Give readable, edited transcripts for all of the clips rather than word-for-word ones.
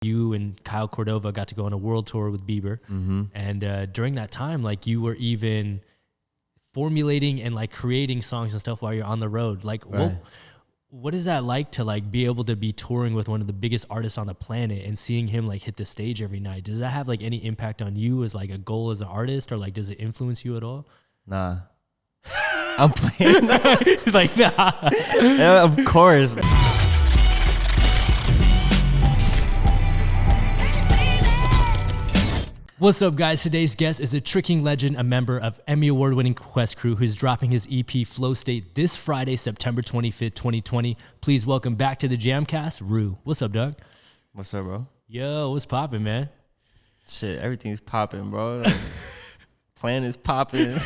you and Kyle Cordova got to go on a world tour with Bieber. And during that time, like you were even formulating and like creating songs and stuff while you're on the road. Like what is that like to like be able to be touring with one of the biggest artists on the planet and seeing him like hit the stage every night? Does that have like any impact on you as like a goal as an artist, or like does it influence you at all? Nah. I'm playing. He's like, nah. Yeah, of course. What's up, guys? Today's guest is a tricking legend, a member of Emmy Award-winning Quest Crew, who's dropping his EP Flow State this Friday, September 25th, 2020. Please welcome back to the JAMCast, Ru. What's up, Doug? What's up, bro? Yo, what's poppin', man? Shit, everything's popping, bro. Like, plan is popping.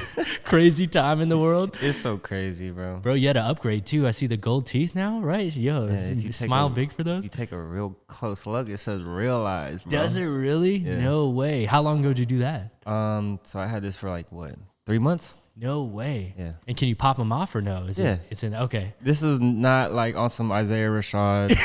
Crazy time in the world. It's so crazy, bro. Bro, you had to upgrade too. I see the gold teeth now, right? Yo, Yeah, you smile big for those? You take a real close look, it says realize, bro. Does it really? Yeah. No way. How long ago did you do that? So I had this for like, what, 3 months? No way. Yeah. And can you pop them off or no? It's in, okay. This is not like on some Isaiah Rashad.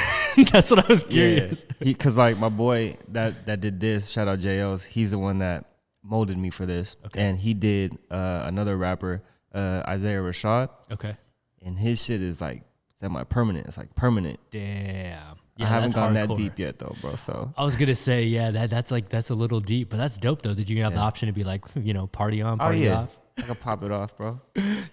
That's what I was curious. Yeah. Cause like my boy that did this, shout out JL's, he's the one that molded me for this. Okay. And he did another rapper, Isaiah Rashad. Okay. And his shit is like semi-permanent. It's like permanent. Damn. I haven't gone hardcore. that deep yet though, bro. So I was gonna say, yeah, that's a little deep, but that's dope though. That you can have the option to be like, party on, party off. I can pop it off, bro.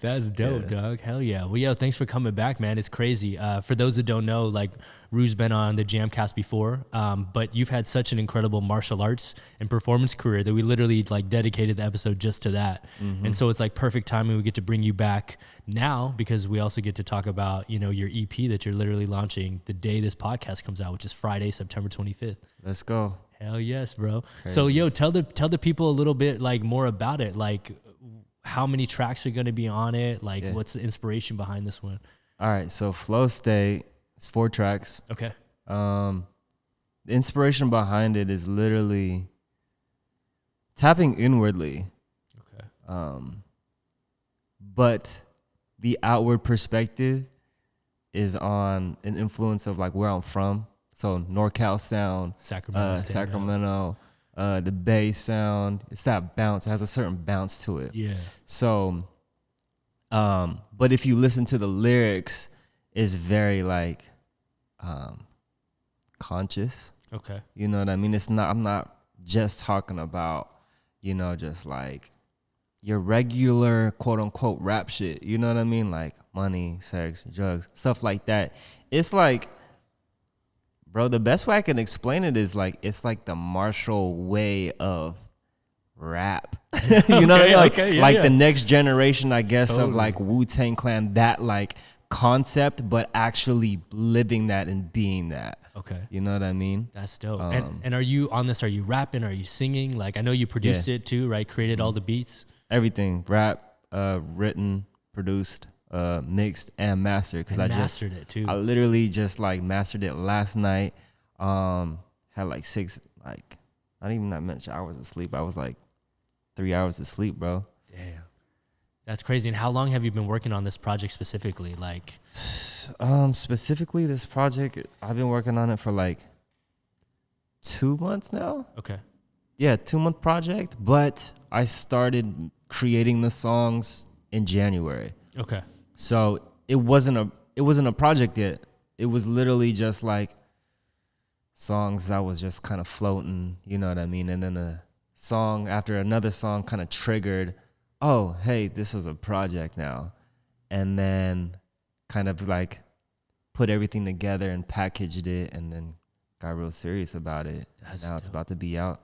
That's dope, dog. Hell yeah. Well, yo, thanks for coming back, man. It's crazy. For those that don't know, like, Ru's been on the JAMCast before, but you've had such an incredible martial arts and performance career that we literally like dedicated the episode just to that. And so it's like perfect timing. We get to bring you back now because we also get to talk about, your EP that you're literally launching the day this podcast comes out, which is Friday, September 25th. Let's go. Hell yes, bro. Crazy. So, yo, tell the people a little bit like more about it. Like, how many tracks are going to be on it? Like, what's the inspiration behind this one? All right, so Flow State, it's 4 tracks. Okay. The inspiration behind it is literally tapping inwardly. Okay. But the outward perspective is on an influence of like where I'm from. So NorCal sound, Sacramento, the bass sound. It's that bounce. It has a certain bounce to it. Yeah. So, but if you listen to the lyrics, it's very like conscious. Okay. You know what I mean? I'm not just talking about, just like your regular quote unquote rap shit. You know what I mean? Like money, sex, drugs, stuff like that. It's like, bro, the best way I can explain it is like, it's like the Marshall way of rap. You know what I mean? Like the next generation, I guess, of like Wu-Tang Clan, that like concept, but actually living that and being that. Okay. You know what I mean? That's dope. And are you on this? Are you rapping? Are you singing? Like, I know you produced it too, right? Created all the beats? Everything. Rap, written, produced, mixed, and mastered. Because I mastered it too. I literally just like mastered it last night. Had like 6, like not even that much hours of sleep. I was like 3 hours of sleep, bro. Damn. That's crazy. And how long have you been working on this project specifically? Like, specifically this project, I've been working on it for like 2 months now. Okay. Yeah, 2-month project, but I started creating the songs in January. Okay. So it wasn't a project yet. It was literally just like songs that was just kind of floating, you know what I mean? And then a song after another song kind of triggered, oh, hey, this is a project now. And then kind of like put everything together and packaged it and then got real serious about it. Now it's about to be out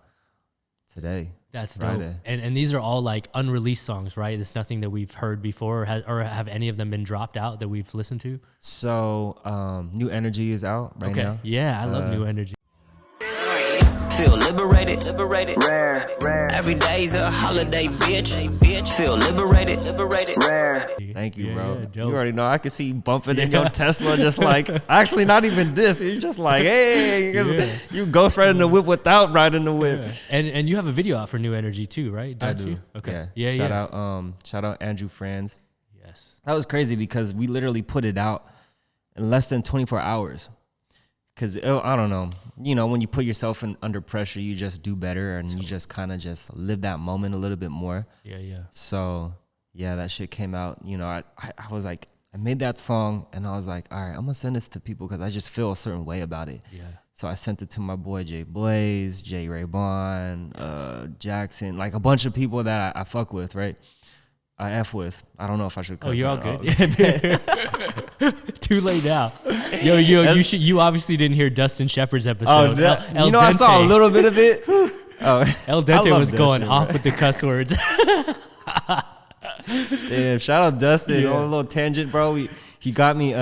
today. That's Friday. dope. And these are all like unreleased songs, right? It's nothing that we've heard before, or have any of them been dropped out that we've listened to? So New Energy is out right now. Yeah, I love New Energy. Feel liberated, rare. Every day's a holiday, bitch. Feel liberated, rare. Thank you, bro. Yeah, you already know. I can see you bumping in your Tesla, just like, actually not even this. You're just like, hey, you ghost riding the whip without riding the whip. Yeah. And you have a video out for New Energy too, right? Don't I do. You? Okay. Yeah. Shout out Andrew Franz. Yes. That was crazy because we literally put it out in less than 24 hours. Because I don't know, you know, when you put yourself under pressure, you just do better, and you just kind of just live that moment a little bit more. Yeah. So yeah, that shit came out. You know, I was like, I made that song, and I was like, all right, I'm gonna send this to people because I just feel a certain way about it. Yeah. So I sent it to my boy Jay Blaze, Jay Ray Bond, Jackson, like a bunch of people that I fuck with, right? I F with. I don't know if I should. Oh, you're all good. Too late now. Yo, you obviously didn't hear Dustin Shepard's episode. You know, I saw a little bit of it. El Dente was going off with the cuss words. Damn, shout out Dustin on a little tangent, bro. He got me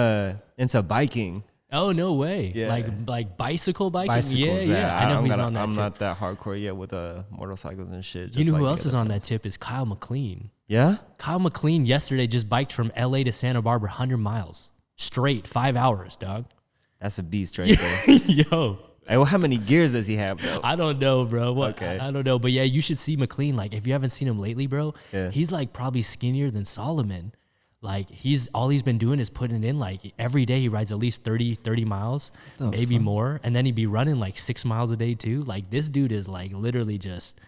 into biking. Oh, no way. Yeah. Like bicycle biking? Bicycles, Yeah. I know he's on that I'm tip. not that hardcore yet with motorcycles and shit. You know who else is on that tip is Kyle McLean. Yeah? Kyle McLean yesterday just biked from LA to Santa Barbara 100 miles. Straight, 5 hours, dog. That's a beast right there. Yo. Hey, well, how many gears does he have, though? I don't know, bro. Okay. I don't know. But yeah, you should see McLean. Like, if you haven't seen him lately, bro, he's like probably skinnier than Solomon. Like, all he's been doing is putting in, like, every day he rides at least 30 miles, maybe more. And then he'd be running like 6 miles a day too. Like, this dude is like literally just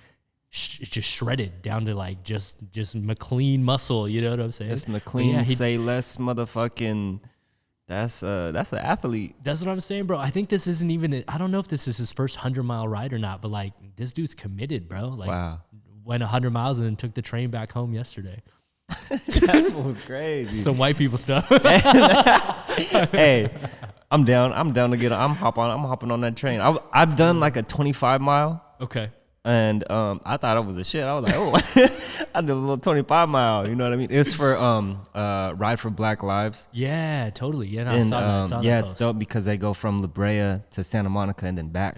shredded down to like just McLean muscle. You know what I'm saying? It's McLean, say less motherfucking. That's an athlete. That's what I'm saying, bro. I think this isn't even. I don't know if this is his first 100-mile ride or not, but like this dude's committed, bro. Like, went 100 miles and then took the train back home yesterday. That was crazy. Some white people stuff. Hey, I'm down. To get. I'm hopping on that train. I've done like a 25 mile. Okay. And I thought it was a shit. I was like, oh, I did a little 25 mile. You know what I mean? It's for Ride for Black Lives. Yeah, totally. Yeah, no, And, I saw that. yeah, post. it's dope because they go from La Brea to Santa Monica and then back.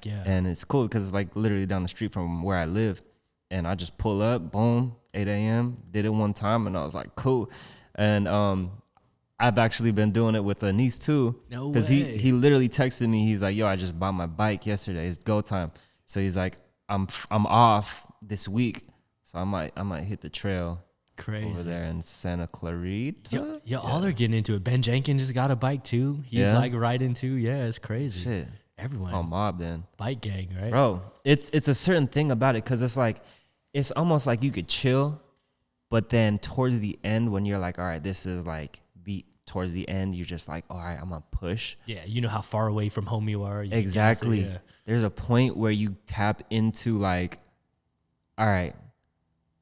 Yeah. And it's cool because it's like literally down the street from where I live. And I just pull up, boom, 8 a.m. Did it one time, and I was like, cool. And I've actually been doing it with a niece too. No way. Because he literally texted me. He's like, yo, I just bought my bike yesterday. It's go time. So he's like, I'm off this week, so I might hit the trail. Crazy. Over there in Santa Clarita. Yeah, all they're getting into it. Ben Jenkins just got a bike too. He's like right into. Yeah, it's crazy. Shit. Everyone. Oh, mob then. Bike gang, right? Bro, it's a certain thing about it because it's like, it's almost like you could chill, but then towards the end when you're like, all right, this is like towards the end, you're just like, all right, I'm gonna push. Yeah, you know how far away from home you are. Exactly. Yeah. There's a point where you tap into like, all right,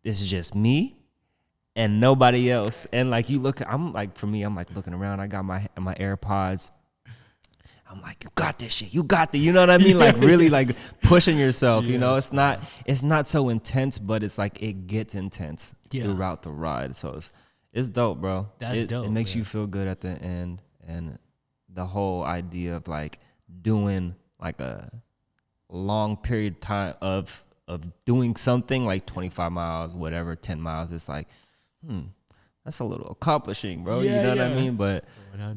this is just me and nobody else. And like you look, I'm like, for me, I'm like looking around. I got my AirPods. I'm like, you got this shit. You got the, you know what I mean? Like really like pushing yourself, you know, it's not so intense, but it's like, it gets intense throughout the ride. So it's dope, bro. That's dope. It makes you feel good at the end. And the whole idea of like doing like a long period of time of doing something like 25 miles, whatever, 10 miles, it's like, that's a little accomplishing, bro. You know what I mean? But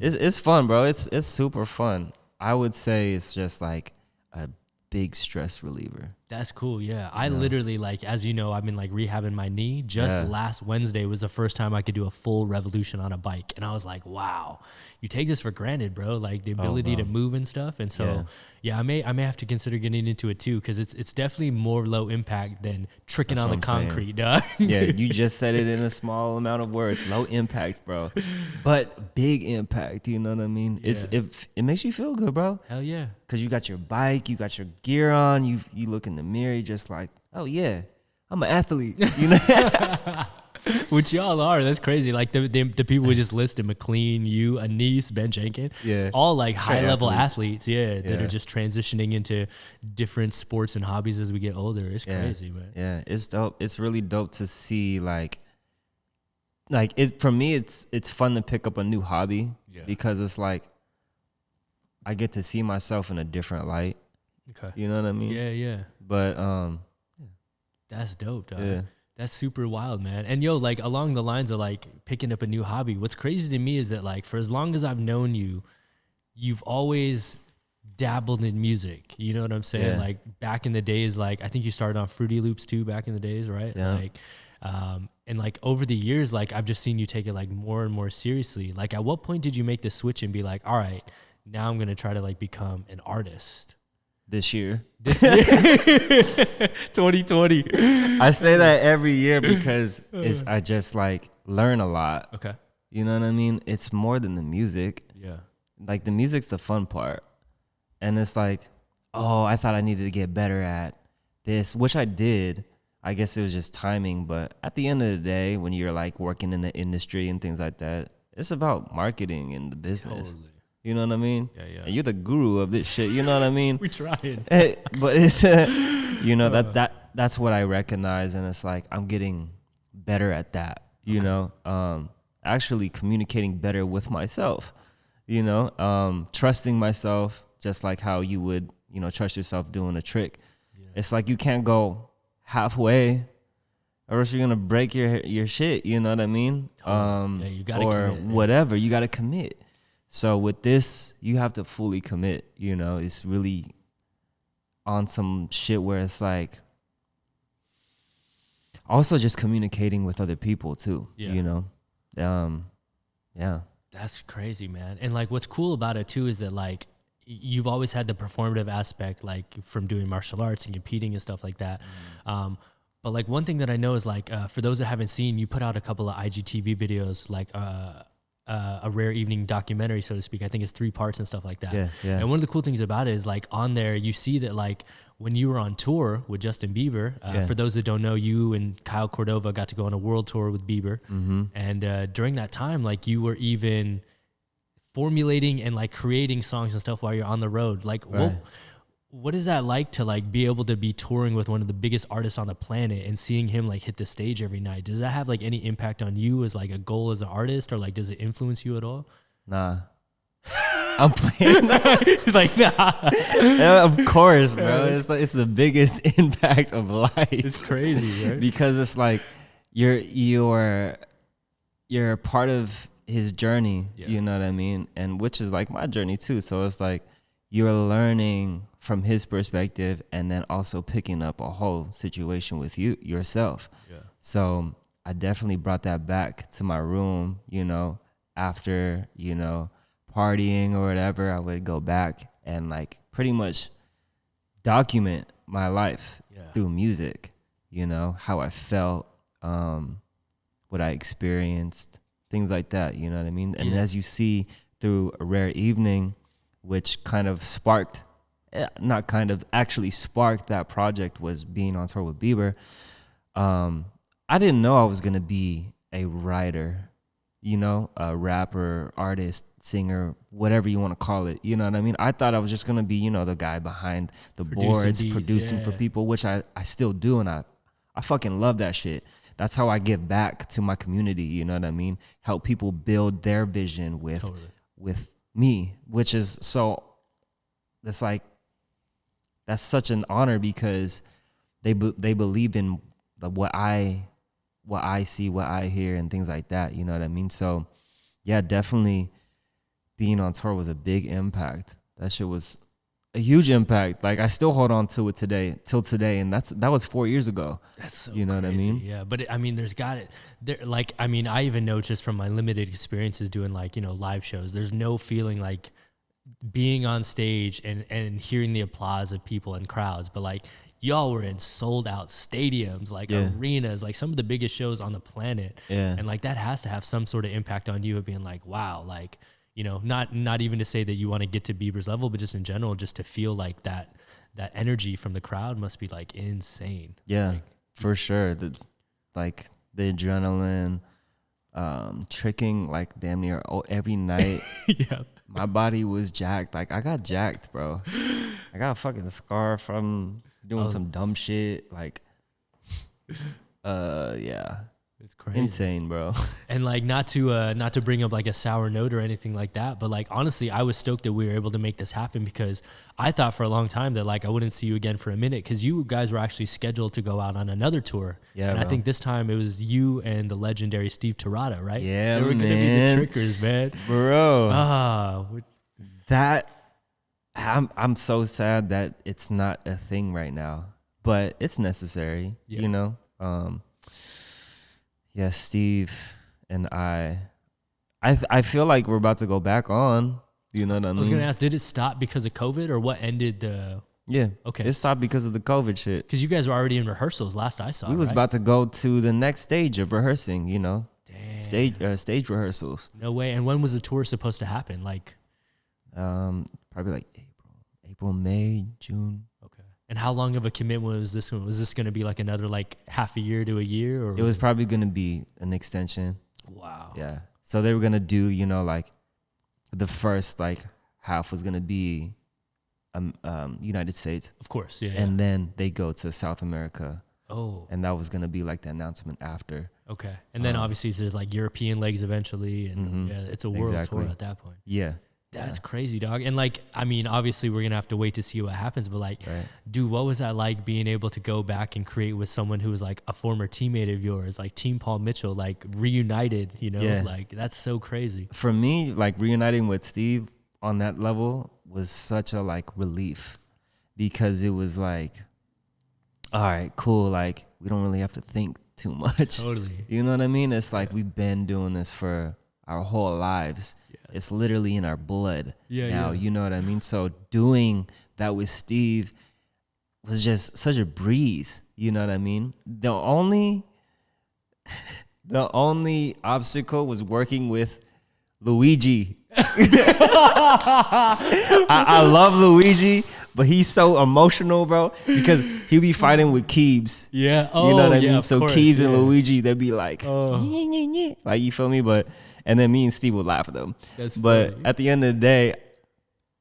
it's fun, bro. It's super fun. I would say it's just like a big stress reliever. That's cool. Yeah. I literally, like, as you know, I've been like rehabbing my knee. Just last Wednesday was the first time I could do a full revolution on a bike. And I was like, wow, you take this for granted, bro. Like the ability to move and stuff. And so, I may have to consider getting into it too. Cause it's definitely more low impact than tricking on the concrete, dog. Yeah. You just said it in a small amount of words, low impact, bro, but big impact. You know what I mean? Yeah. It makes you feel good, bro. Hell yeah. Cause you got your bike, you got your gear on, you look in the mirror, you're just like, oh yeah, I'm an athlete, you know? Which y'all are. That's crazy. Like the people we just listed, McLean, you, Anise, Ben Jenkins, all like high level athletes, that are just transitioning into different sports and hobbies as we get older. It's crazy, man. Yeah, it's dope. It's really dope to see like it for me. It's fun to pick up a new hobby because it's like I get to see myself in a different light. Okay. You know what I mean? Yeah. But that's dope, dog. Yeah. That's super wild, man. And yo, like along the lines of like picking up a new hobby, what's crazy to me is that like for as long as I've known you, you've always dabbled in music. You know what I'm saying? Yeah. Like back in the days, like I think you started on Fruity Loops too back in the days, right? Yeah. Like and like over the years, like I've just seen you take it like more and more seriously. Like at what point did you make the switch and be like, all right, now I'm gonna try to like become an artist this year. this year. 2020. I say that every year because I just like learn a lot. Okay. You know what I mean? It's more than the music. Yeah. Like the music's the fun part. And it's like, oh, I thought I needed to get better at this, which I did. I guess it was just timing. But at the end of the day, when you're like working in the industry and things like that, it's about marketing and the business. Totally. You know what I mean? Yeah, yeah. And you're the guru of this shit. You know what I mean? We trying. But it's, you know, that's what I recognize. And it's like, I'm getting better at that, you know, actually communicating better with myself, you know, trusting myself, just like how you would, you know, trust yourself doing a trick. Yeah. It's like you can't go halfway or else you're going to break your shit. You know what I mean? Totally. You gotta or commit, whatever. You got to commit. So with this, you have to fully commit, you know. It's really on some shit where it's like also just communicating with other people too, you know. Yeah. That's crazy, man. And like what's cool about it too is that like you've always had the performative aspect, like from doing martial arts and competing and stuff like that. But like one thing that I know is like for those that haven't seen, you put out a couple of IGTV videos, like a rare evening documentary, so to speak. I think it's 3 parts and stuff like that. Yeah. And one of the cool things about it is like on there, you see that like when you were on tour with Justin Bieber, for those that don't know, you and Kyle Cordova got to go on a world tour with Bieber. And during that time, like you were even formulating and like creating songs and stuff while you're on the road. Like what is that like to like be able to be touring with one of the biggest artists on the planet and seeing him like hit the stage every night? Does that have like any impact on you as like a goal as an artist, or like does it influence you at all? Nah. I'm playing. He's like, nah. Yeah, of course, bro. It's the biggest impact of life. It's crazy, right? Because it's like you're part of his journey, you know what I mean? And which is like my journey too. So it's like you're learning from his perspective and then also picking up a whole situation with yourself. Yeah. So I definitely brought that back to my room, you know, after, you know, partying or whatever. I would go back and like pretty much document my life through music, you know, how I felt, what I experienced, things like that, you know what I mean? And as you see through A Rare Evening, which kind of sparked, actually sparked that project, was being on tour with Bieber. I didn't know I was going to be a writer, you know, a rapper, artist, singer, whatever you want to call it. You know what I mean? I thought I was just going to be, you know, the guy behind the boards, producing for people, which I still do. And I fucking love that shit. That's how I give back to my community. You know what I mean? Help people build their vision with me, which is so, it's like, that's such an honor because they believe in what I see, what I hear, and things like that. You know what I mean? So, yeah, definitely being on tour was a big impact. That shit was a huge impact. Like I still hold on to it till today, and that was 4 years ago. That's so you know crazy. What I mean? Yeah, but I mean, like I mean, I even know just from my limited experiences doing like, you know, live shows, there's no feeling like being on stage and hearing the applause of people and crowds, but like y'all were in sold out stadiums, like arenas, like some of the biggest shows on the planet. Yeah. And like that has to have some sort of impact on you of being like, wow, like, you know, not even to say that you want to get to Bieber's level, but just in general, just to feel like that energy from the crowd must be like insane. Yeah, like, for sure. The adrenaline, tricking like damn near every night. Yeah. My body was jacked. Like I got jacked, bro. I got a fucking scar from doing some dumb shit. Like, yeah. It's crazy. Insane, bro. And like not to bring up like a sour note or anything like that, but like honestly, I was stoked that we were able to make this happen because I thought for a long time that like I wouldn't see you again for a minute because you guys were actually scheduled to go out on another tour. Yeah, and bro. I think this time it was you and the legendary Steve Terada, right? Yeah, they were gonna be the trickers, man. Bro. I'm so sad that it's not a thing right now, but it's necessary, you know? Yeah, Steve and I feel like we're about to go back on You know what I mean? I was gonna ask, did it stop because of COVID or what ended the? Yeah. Okay. It stopped because of the COVID shit. Because you guys were already in rehearsals last I saw. We was right? about to go to the next stage of rehearsing, you know. Damn. Stage rehearsals. No way. And when was the tour supposed to happen? Like, Probably like April, May, June. okay. And how long of a commitment was this one? Was this going to be like another like half a year to a year, or It was probably going to be an extension. Wow. Yeah. So they were going to do, you know, like the first like half was going to be United States. Of course. Yeah. And then they go to South America. Oh. And that was going to be like the announcement after. Okay. And then obviously there's like European legs eventually, and yeah, it's a world tour at that point. Yeah. That's crazy, dog. And like, I mean, obviously we're going to have to wait to see what happens, but like, dude, what was that like being able to go back and create with someone who was like a former teammate of yours, like Team Paul Mitchell, like reunited, you know, like that's so crazy. For me, like reuniting with Steve on that level was such a like relief, because it was like, all right, cool. Like we don't really have to think too much. Totally. You know what I mean? It's like we've been doing this for our whole lives. It's literally in our blood now, you know what I mean? So doing that with Steve was just such a breeze, you know what I mean? The only obstacle was working with Luigi. I love Luigi, but he's so emotional, bro, because he be fighting with Keebs. Yeah. Oh, you know what I yeah, mean? So course, Keebs and Luigi, they'd be like, oh. like, you feel me? And then me and Steve would laugh at them. That's but funny. at the end of the day,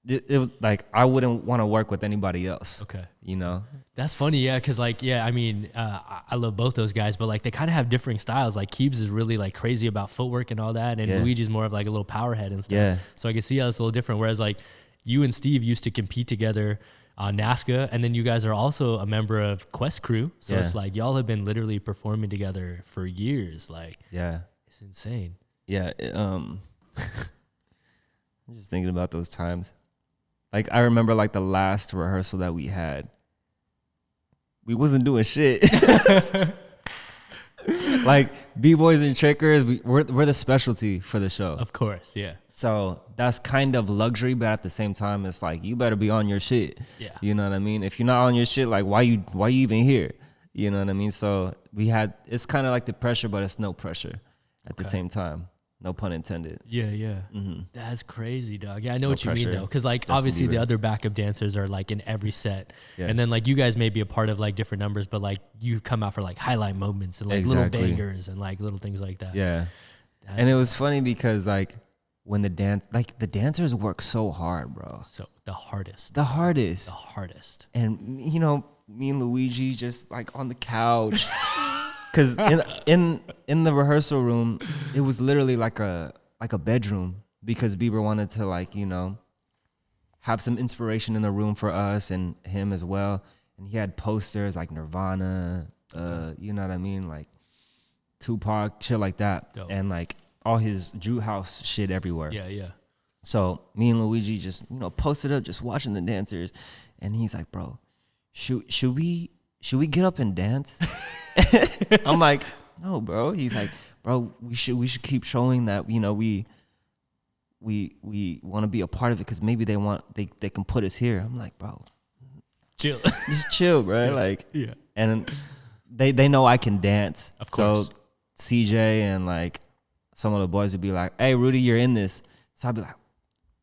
it was like I wouldn't want to work with anybody else. Okay. You know? That's funny, yeah, because like, yeah, I mean, I love both those guys, but like they kind of have differing styles. Like Keebs is really like crazy about footwork and all that, and Luigi's more of like a little power head and stuff. Yeah. So I can see how it's a little different. Whereas like you and Steve used to compete together on NASCA, and then you guys are also a member of Quest Crew. So it's like y'all have been literally performing together for years. Like, it's insane. Yeah. I'm just thinking about those times. Like I remember like the last rehearsal that we had. We wasn't doing shit. Like B-boys and trickers, we're the specialty for the show. Of course, yeah. So that's kind of luxury, but at the same time, it's like you better be on your shit. Yeah. You know what I mean? If you're not on your shit, like why you even here? You know what I mean? So it's kind of like the pressure, but it's no pressure at the same time. No pun intended. Yeah, yeah. That's crazy, dog. Yeah, I know what you pressure. mean, though. Because, like, Justin obviously Bieber. the other backup dancers are, like, in every set. Yeah. And then, like, you guys may be a part of, like, different numbers, but, like, you come out for, like, highlight moments and, like, little bangers and, like, little things like that. Yeah. That's And it was funny because, like, when the dancers work so hard, bro. So, the hardest. The hardest. The hardest. And, you know, me and Luigi just, like, on the couch. Because in the rehearsal room, it was literally like a bedroom, because Bieber wanted to, like, you know, have some inspiration in the room for us and him as well. And he had posters like Nirvana, you know what I mean? Like Tupac, shit like that. Dope. And like all his Drew House shit everywhere. Yeah, yeah. So me and Luigi just, you know, posted up, just watching the dancers. And he's like, bro, should we get up and dance? I'm like, no, bro. He's like, bro, we should keep showing that, you know, we want to be a part of it, because maybe they can put us here. I'm like, bro, Chill. just chill, bro. Chill. Like, Yeah. And they know I can dance. Of course. So CJ and like some of the boys would be like, hey, Rudy, you're in this. So I'd be like,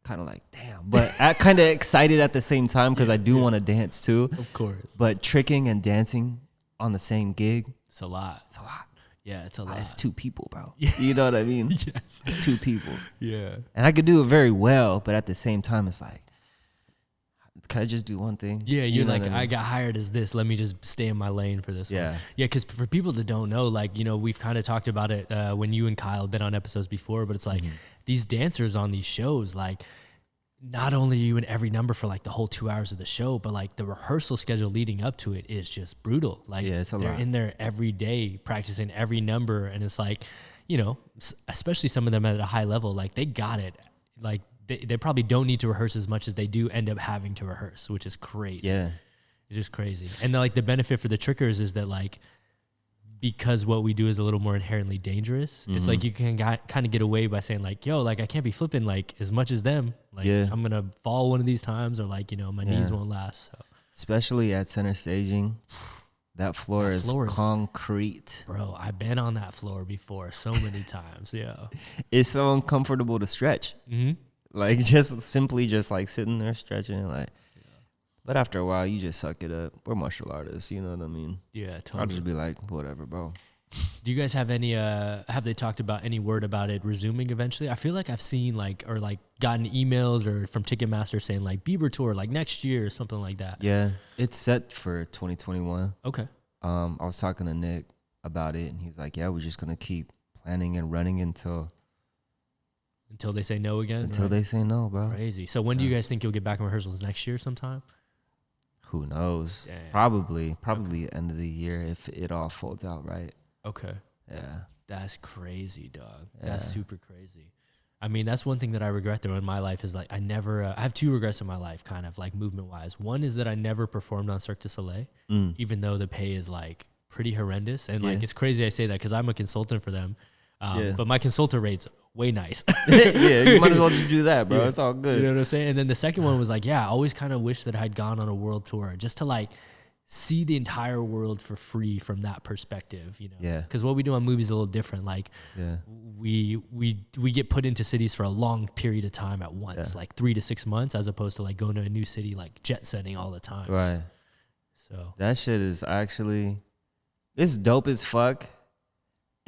kind of like, damn. But I kind of excited at the same time, because I do want to dance too. Of course. But tricking and dancing on the same gig, It's a lot. it's a lot. Yeah, it's a lot. It's two people, bro. You know what I mean? Yes. It's two people. Yeah. And I could do it very well, but at the same time, it's like, can I just do one thing? Yeah, You you're know like, what I mean? got hired as this. Let me just stay in my lane for this one. Yeah. Yeah, because for people that don't know, like, you know, we've kind of talked about it when you and Kyle have been on episodes before, but it's like these dancers on these shows, like, not only are you in every number for like the whole 2 hours of the show, but like the rehearsal schedule leading up to it is just brutal. Like, Yeah, it's a they're lot. in there every day practicing every number. And it's like, you know, especially some of them at a high level, like they got it. Like they probably don't need to rehearse as much as they do end up having to rehearse, which is crazy. Yeah. It's just crazy. And like the benefit for the trickers is that like because what we do is a little more inherently dangerous. It's like you can kind of get away by saying like, yo, like I can't be flipping like as much as them. Like I'm going to fall one of these times, or like, you know, my knees won't last. So. Especially at center staging. That floor is concrete. Bro, I've been on that floor before so many times. Yeah. It's so uncomfortable to stretch. Like just simply just like sitting there stretching like. But after a while, you just suck it up. We're martial artists, you know what I mean? Yeah, totally. I'll just be like, whatever, bro. Do you guys have any, have they talked about any word about it resuming eventually? I feel like I've seen like, or like gotten emails or from Ticketmaster saying like Bieber tour, like next year or something like that. Yeah, it's set for 2021. Okay. I was talking to Nick about it, and he's like, yeah, we're just going to keep planning and running until they say no again? Until they say no, bro. Crazy. So when do you guys think you'll get back in rehearsals? Next year sometime? Who knows? Damn. Probably end of the year if it all folds out right. Okay. Yeah. That's crazy, dog. Yeah. That's super crazy. I mean, that's one thing that I regret though in my life is like I never, I have two regrets in my life kind of like movement wise. One is that I never performed on Cirque du Soleil, even though the pay is like pretty horrendous. And like, it's crazy I say that because I'm a consultant for them. But my consultant rate's way nice. Yeah, you might as well just do that, bro. It's all good. You know what I'm saying? And then the second one was like, yeah, I always kind of wish that I'd gone on a world tour just to like see the entire world for free from that perspective, you know? Yeah. Because what we do on movies is a little different. Like, we get put into cities for a long period of time at once, like 3 to 6 months, as opposed to like going to a new city, like jet setting all the time. Right. So that shit is actually, it's dope as fuck.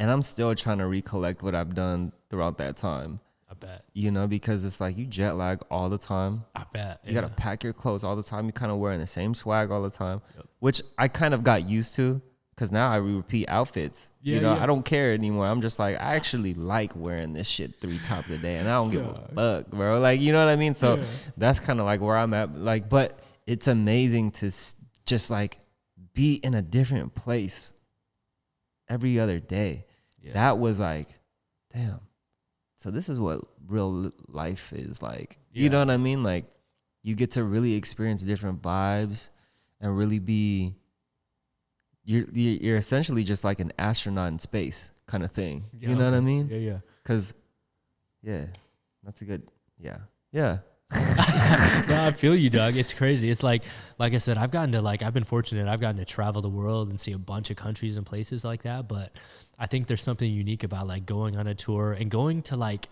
And I'm still trying to recollect what I've done throughout that time. I bet. You know, because it's like you jet lag all the time. I bet. You got to pack your clothes all the time. You're kind of wearing the same swag all the time, which I kind of got used to because now I repeat outfits. You know, I don't care anymore. I'm just like, I actually like wearing this shit 3 times a day and I don't give a fuck, bro. Like, you know what I mean? So that's kind of like where I'm at. Like, but it's amazing to just like be in a different place every other day. That was like, damn. So this is what real life is like. You know what I mean? Like you get to really experience different vibes and really be, you're essentially just like an astronaut in space kind of thing. You know what I mean? Yeah. Cause that's a good, yeah. No, I feel you, dog. It's crazy. It's like I said, I've been fortunate. I've gotten to travel the world and see a bunch of countries and places like that. But I think there's something unique about like going on a tour and going to like,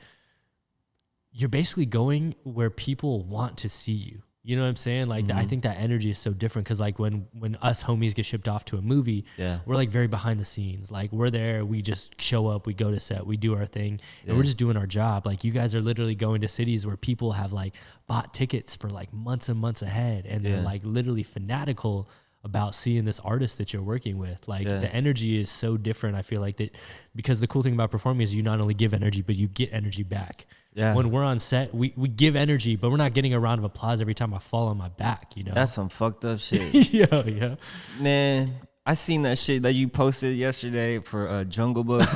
you're basically going where people want to see you. You know what I'm saying? Like, I think that energy is so different because, like, when us homies get shipped off to a movie, we're, like, very behind the scenes. Like, we're there. We just show up. We go to set. We do our thing. And we're just doing our job. Like, you guys are literally going to cities where people have, like, bought tickets for, like, months and months ahead. And they're, like, literally fanatical about seeing this artist that you're working with. Like, the energy is so different, I feel like, that because the cool thing about performing is you not only give energy, but you get energy back. Yeah. When we're on set, we give energy, but we're not getting a round of applause every time I fall on my back, you know? That's some fucked up shit. Yeah. Man, I seen that shit that you posted yesterday for Jungle Book.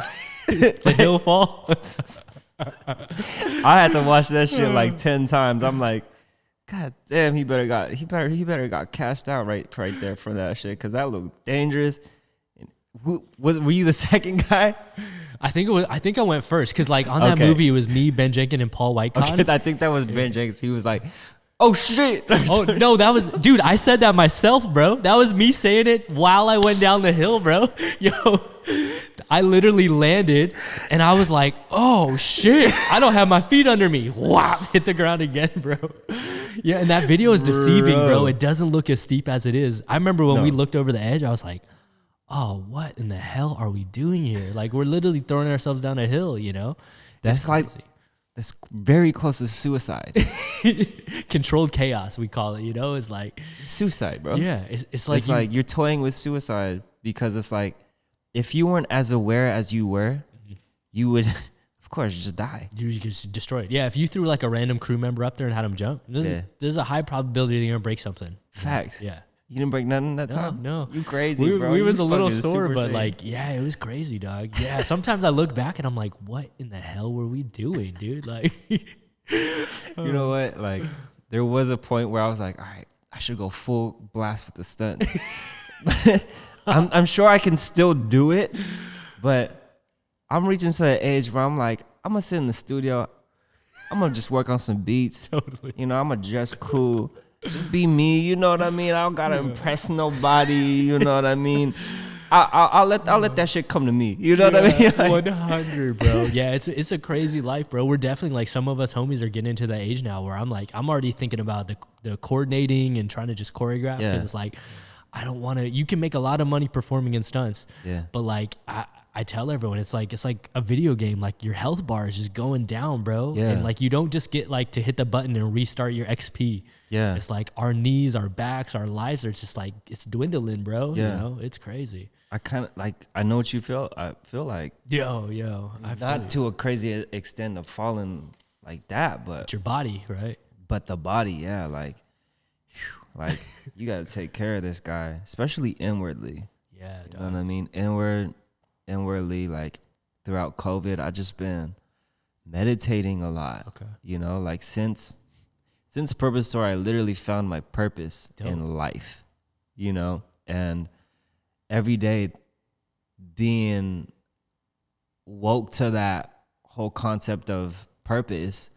The hill fall? I had to watch that shit like 10 times. I'm like, God damn, he better got cashed out right there for that shit, because that looked dangerous. Were you the second guy? I think I went first because like on that movie it was me, Ben Jenkins, and Paul Whitecon. Okay, I think that was Ben Jenkins. He was like, "Oh shit!" Oh no, that was dude. I said that myself, bro. That was me saying it while I went down the hill, bro. Yo, I literally landed and I was like, "Oh shit! I don't have my feet under me." Wow, hit the ground again, bro. Yeah, and that video is deceiving, bro. It doesn't look as steep as it is. I remember when we looked over the edge, I was like, oh, what in the hell are we doing here? Like, we're literally throwing ourselves down a hill, you know? That's very close to suicide. Controlled chaos, we call it, you know? It's like suicide, bro. Yeah, it's like you're toying with suicide, because it's like, if you weren't as aware as you were, you would, of course, just die. You just destroy it. Yeah, if you threw like a random crew member up there and had him jump, there's a high probability that you're going to break something. Facts. Yeah. You didn't break nothing that time? No. You crazy, bro. We was a little sore, but like, yeah, it was crazy, dog. Yeah, sometimes I look back and I'm like, what in the hell were we doing, dude? Like, you know what? Like, there was a point where I was like, all right, I should go full blast with the stunt. I'm sure I can still do it, but I'm reaching to the age where I'm like, I'm gonna sit in the studio. I'm gonna just work on some beats. Totally. You know, I'm gonna dress cool. Just be me. You know what I mean? I don't gotta impress nobody. You know what I mean? I'll let that shit come to me. You know what I mean? Like, 100, bro. Yeah, it's a crazy life, bro. We're definitely like some of us homies are getting into that age now where I'm already thinking about the coordinating and trying to just choreograph because it's like I don't want to. You can make a lot of money performing in stunts, but like I tell everyone it's like a video game. Like your health bar is just going down, bro. Yeah. And like you don't just get like to hit the button and restart your XP. Yeah. It's like our knees, our backs, our lives are just like it's dwindling, bro. Yeah. You know, it's crazy. I kind of like, I know what you feel. I feel like Yo, I feel not you. to a crazy extent of falling like that, but It's your body, right? but the body, yeah, like you gotta take care of this guy, especially inwardly. Yeah, You know what I mean? Inwardly, like throughout COVID, I just been meditating a lot. Okay. You know, like since Purpose Store, I literally found my purpose Dope. in life. You know, and every day being woke to that whole concept of purpose,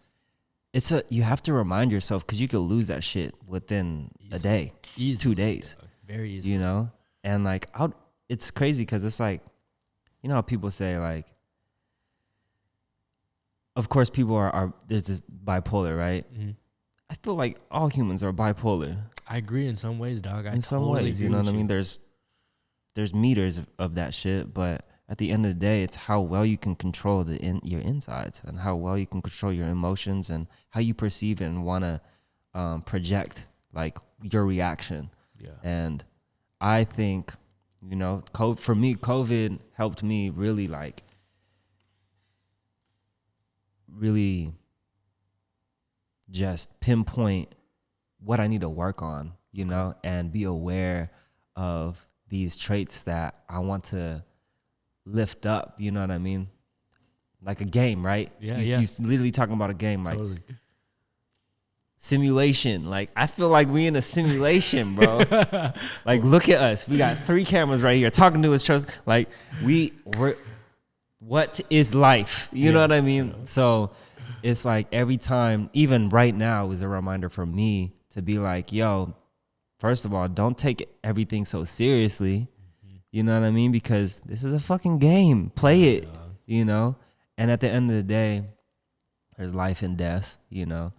you have to remind yourself because you could lose that shit within a day, 2 days, very easy. you know? And like, it's crazy because it's like, you know how people say like, of course people are there's this bipolar, right? Mm-hmm. I feel like all humans are bipolar. I agree in some ways, dog. In some ways, you know what I mean? There's meters of that shit, but at the end of the day, it's how well you can control your insides and how well you can control your emotions and how you perceive it and want to project like your reaction. Yeah. And I think, you know, for me, COVID helped me really just pinpoint what I need to work on, you know, and be aware of these traits that I want to lift up, you know what I mean? Like a game, right? Yeah, you literally talking about a game, like Totally. simulation. Like I feel like we in a simulation, bro. Like look at us. We got 3 cameras right here talking to us. Like we're what is life? You know what I mean? So it's like every time, even right now, is a reminder for me to be like, yo, first of all, don't take everything so seriously. You know what I mean? Because this is a fucking game. Play it, you know? And at the end of the day, there's life and death, you know?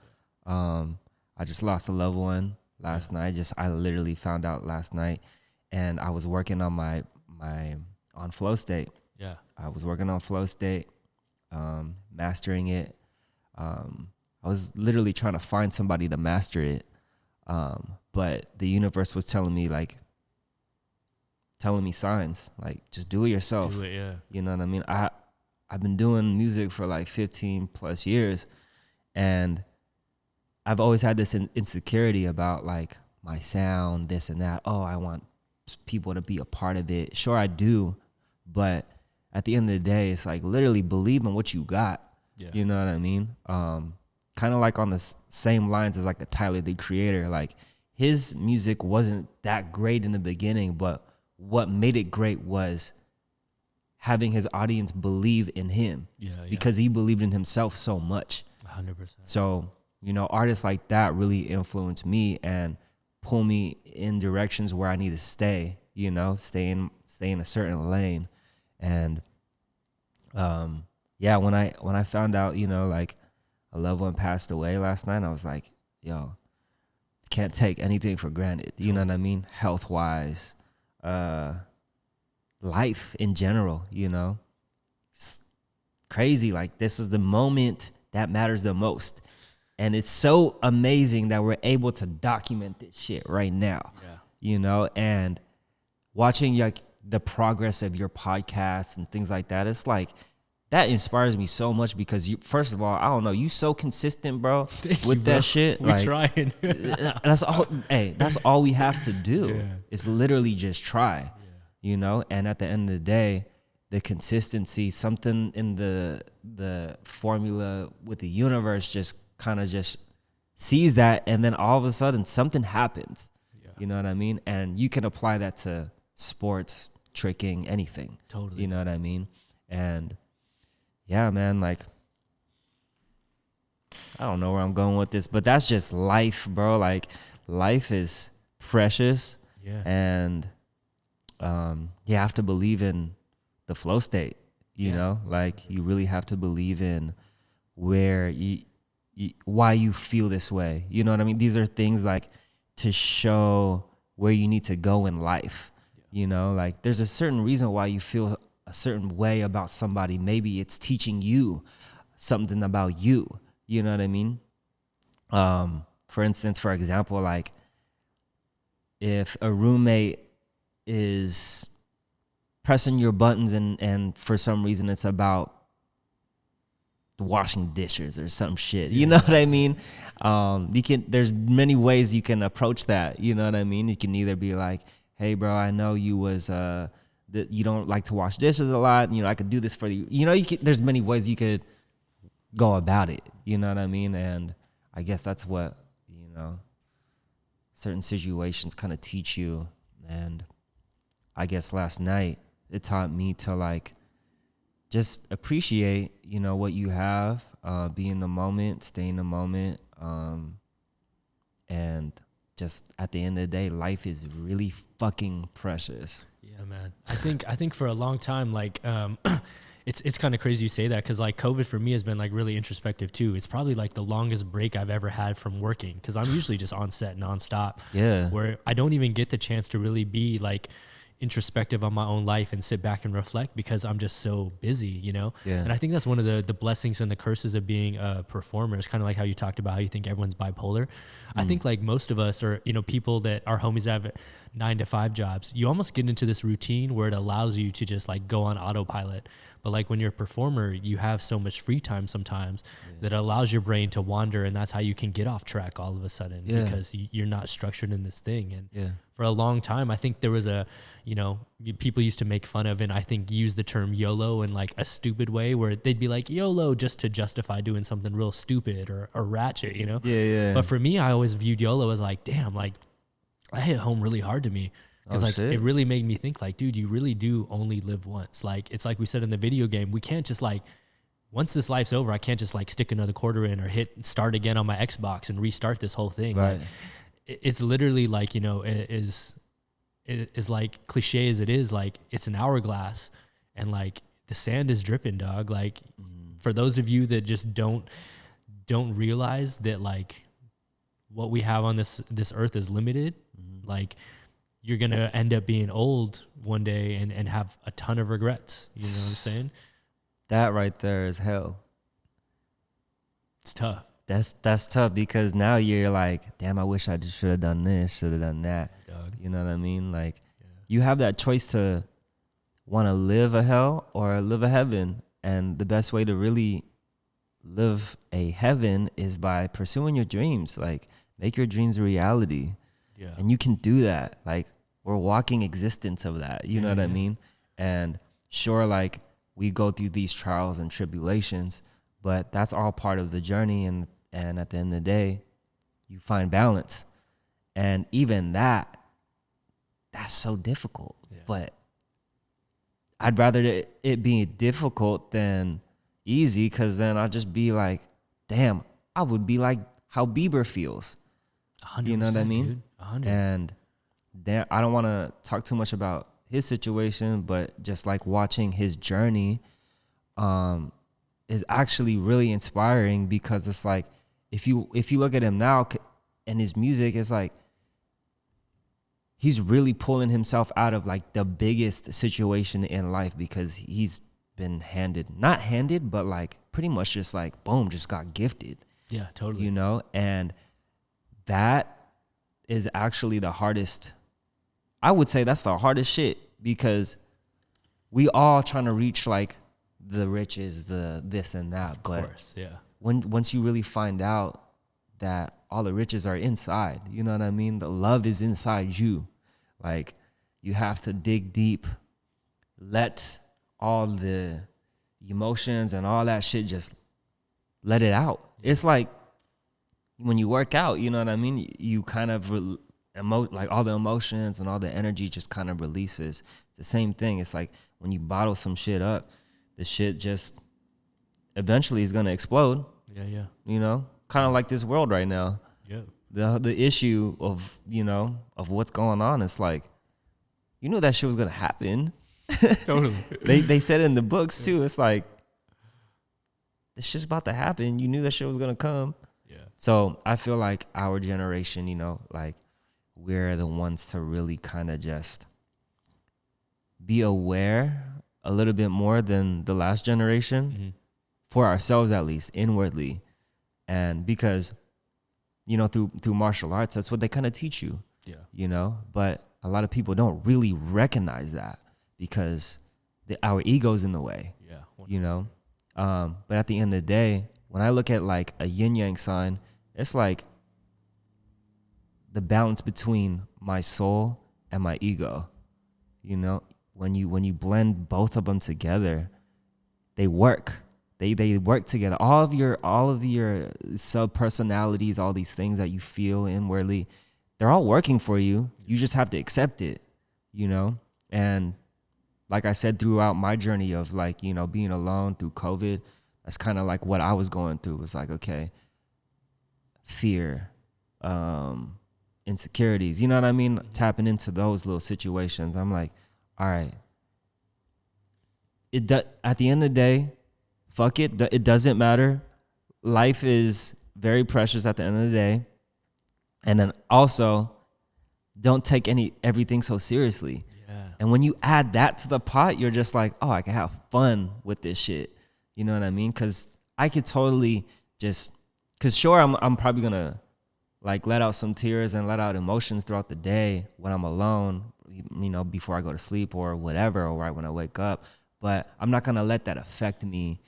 I just lost a loved one last night. I literally found out last night. And I was working on on Flow State. Yeah. I was working on Flow State, mastering it. I was literally trying to find somebody to master it. But the universe was telling me signs, like just do it yourself. Do it, yeah. You know what I mean? I've been doing music for like 15 plus years, and I've always had this insecurity about like my sound, this and that. Oh, I want people to be a part of it. Sure, I do, but at the end of the day, it's like literally believe in what you got. Yeah. You know what I mean? Kind of like on the same lines as like a Tyler, the Creator. Like his music wasn't that great in the beginning, but what made it great was having his audience believe in him. Yeah. Because he believed in himself so much. 100%. So, you know, artists like that really influence me and pull me in directions where I need to stay, you know, stay in a certain lane. And yeah, when I found out, you know, like a loved one passed away last night, I was like, yo, can't take anything for granted. You know what I mean? Health wise, life in general, you know. It's crazy. Like this is the moment that matters the most. And it's so amazing that we're able to document this shit right now. Yeah. You know, and watching like the progress of your podcasts and things like that, it's like that inspires me so much because you, first of all, I don't know, you so consistent, bro, with that shit. We're like, trying. that's all. Hey, that's all we have to do. Yeah. It's literally just try, you know. And at the end of the day, the consistency, something in the formula with the universe just kind of just sees that, and then all of a sudden something happens. Yeah. You know what I mean? And you can apply that to sports, tricking, anything. Totally. You know what I mean? And yeah, man, like, I don't know where I'm going with this, but that's just life, bro. Like, life is precious. Yeah. And you have to believe in the flow state, you know? Like, you really have to believe in where why you feel this way. You know what I mean? These are things like to show where you need to go in life. You know, like there's a certain reason why you feel a certain way about somebody. Maybe it's teaching you something about you. You know what I mean? For instance, for example, like if a roommate is pressing your buttons and for some reason it's about washing dishes or some shit, you know what I mean? There's many ways you can approach that, you know what I mean? You can either be like, hey bro, I know you was that you don't like to wash dishes a lot, you know, I could do this for you. You know, there's many ways you could go about it, you know what I mean? And I guess that's what, you know, certain situations kind of teach you. And I guess last night it taught me to like just appreciate, you know, what you have, be in the moment, stay in the moment, and just at the end of the day, life is really fucking precious. Yeah, man. I think for a long time, like, it's kind of crazy you say that, because like COVID for me has been like really introspective too. It's probably like the longest break I've ever had from working, because I'm usually just on set nonstop. Yeah. Where I don't even get the chance to really be like introspective on my own life and sit back and reflect, because I'm just so busy, you know? Yeah. And I think that's one of the blessings and the curses of being a performer. It's kind of like how you talked about how you think everyone's bipolar. I think like most of us are, you know, people that are homies that have 9-to-5 jobs, you almost get into this routine where it allows you to just like go on autopilot. But like when you're a performer, you have so much free time sometimes that allows your brain to wander, and that's how you can get off track all of a sudden because you're not structured in this thing. And for a long time, I think there was you know, people used to make fun of, and I think use the term YOLO in like a stupid way, where they'd be like YOLO just to justify doing something real stupid or ratchet, you know? But for me, I always viewed YOLO as like, damn, like that hit home really hard to me. Because like it really made me think like, dude, you really do only live once. Like it's like we said in the video game, we can't just like, once this life's over, I can't just like stick another quarter in or hit start again on my Xbox and restart this whole thing. Right. Like, it's literally like, you know, it is like cliche as it is, like it's an hourglass and like the sand is dripping, dog. Like for those of you that just don't realize that like what we have on this earth is limited, like you're going to end up being old one day and have a ton of regrets. You know what I'm saying? That right there is hell. It's tough. That's tough, because now you're like, damn, I wish I just should have done this, should have done that. Dog. You know what I mean? Like you have that choice to want to live a hell or live a heaven. And the best way to really live a heaven is by pursuing your dreams. Like make your dreams a reality. Yeah. And you can do that. Like we're walking existence of that. You know what I mean? And sure, like we go through these trials and tribulations, but that's all part of the journey. And at the end of the day, you find balance. And even that's so difficult. Yeah. But I'd rather it be difficult than easy, because then I'll just be like, damn, I would be like how Bieber feels. 100%, you know what I mean? Dude. 100. And then I don't want to talk too much about his situation, but just like watching his journey is actually really inspiring, because it's like if you look at him now and his music, is like he's really pulling himself out of like the biggest situation in life, because he's been not handed, but like pretty much just like boom, just got gifted. Yeah, totally. You know, and that is actually the hardest. I would say that's the hardest shit, because we all trying to reach like the riches, the this and that. Of course, yeah. Once you really find out that all the riches are inside, you know what I mean? The love is inside you. Like you have to dig deep, let all the emotions and all that shit just let it out. It's like when you work out, you know what I mean? You kind of like all the emotions and all the energy just kind of releases. The same thing. It's like when you bottle some shit up, the shit just eventually is gonna explode. Yeah, yeah. You know, kind of like this world right now. Yeah. The issue of, you know, of what's going on. It's like, you knew that shit was gonna happen. Totally. They said it in the books too. It's like, this shit's about to happen. You knew that shit was gonna come. Yeah. So I feel like our generation, you know, like we're the ones to really kind of just be aware a little bit more than the last generation, for ourselves at least, inwardly. And because, you know, through martial arts, that's what they kind of teach you. Yeah. You know, but a lot of people don't really recognize that because our ego's in the way. Yeah. You know, but at the end of the day, when I look at like a yin yang sign, it's like the balance between my soul and my ego. You know, when you blend both of them together, they work. They work together. All of your sub personalities, all these things that you feel inwardly, they're all working for you. You just have to accept it, you know? And like I said, throughout my journey of like, you know, being alone through COVID, that's kind of like what I was going through. It was like, okay, fear, insecurities, you know what I mean? Tapping into those little situations. I'm like, all right, at the end of the day, fuck it. It doesn't matter. Life is very precious at the end of the day. And then also, don't take everything so seriously. Yeah. And when you add that to the pot, you're just like, oh, I can have fun with this shit. You know what I mean? Because I could totally because sure, I'm probably going to like let out some tears and let out emotions throughout the day when I'm alone, you know, before I go to sleep or whatever, or right when I wake up. But I'm not going to let that affect me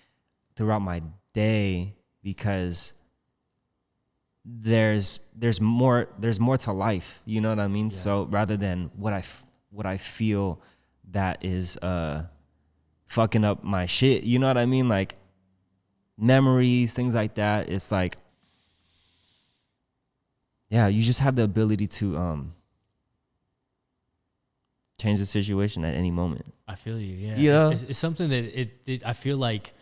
throughout my day because there's more to life, you know what I mean? Yeah. So rather than what I feel that is fucking up my shit, you know what I mean? Like memories, things like that. It's like, yeah, you just have the ability to change the situation at any moment. I feel you. Yeah. You know? It's something that I feel like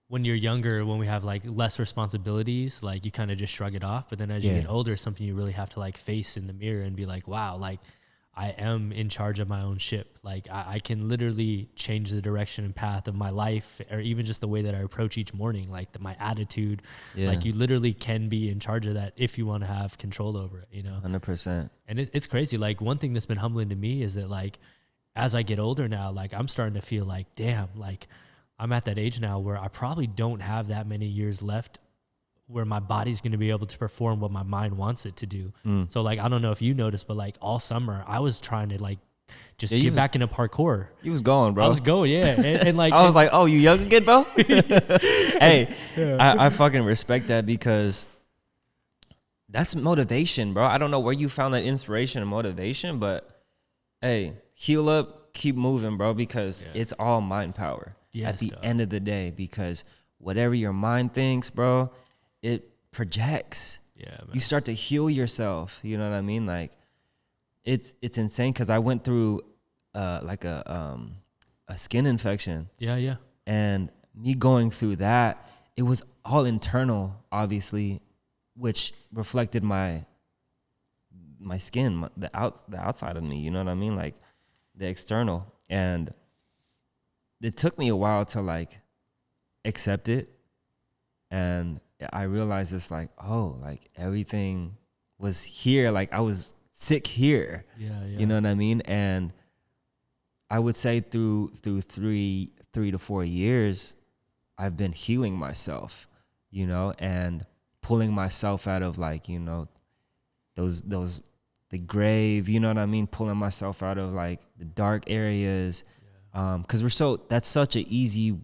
when you're younger, when we have like less responsibilities, like you kind of just shrug it off. But then as you get older, something you really have to like face in the mirror and be like, wow, like I am in charge of my own ship. Like I can literally change the direction and path of my life, or even just the way that I approach each morning, like my attitude. Yeah. Like you literally can be in charge of that if you want to have control over it, you know? 100%. And it's crazy. Like one thing that's been humbling to me is that like, as I get older now, like I'm starting to feel like, damn, like I'm at that age now where I probably don't have that many years left where my body's going to be able to perform what my mind wants it to do. So like, I don't know if you noticed, but like all summer I was trying to like just get back into parkour. You was going, bro. I was going, yeah. And like, I was like, oh, you young again, bro? Hey, I fucking respect that because that's motivation, bro. I don't know where you found that inspiration and motivation, but hey, heal up, keep moving, bro, because it's all mind power at the end of the day, because whatever your mind thinks, bro, it projects. Yeah, man. You start to heal yourself. You know what I mean? Like it's insane because I went through like a skin infection. Yeah, yeah. And me going through that, it was all internal, obviously, which reflected my skin, the outside of me. You know what I mean? Like the external. And it took me a while to like accept it. And I realized it's like, oh, like everything was here. Like I was sick here. Yeah. You know what I mean? And I would say through 3 to 4 years, I've been healing myself, you know, and pulling myself out of like, you know, the grave, you know what I mean? Pulling myself out of like the dark areas. Cause that's such an easy,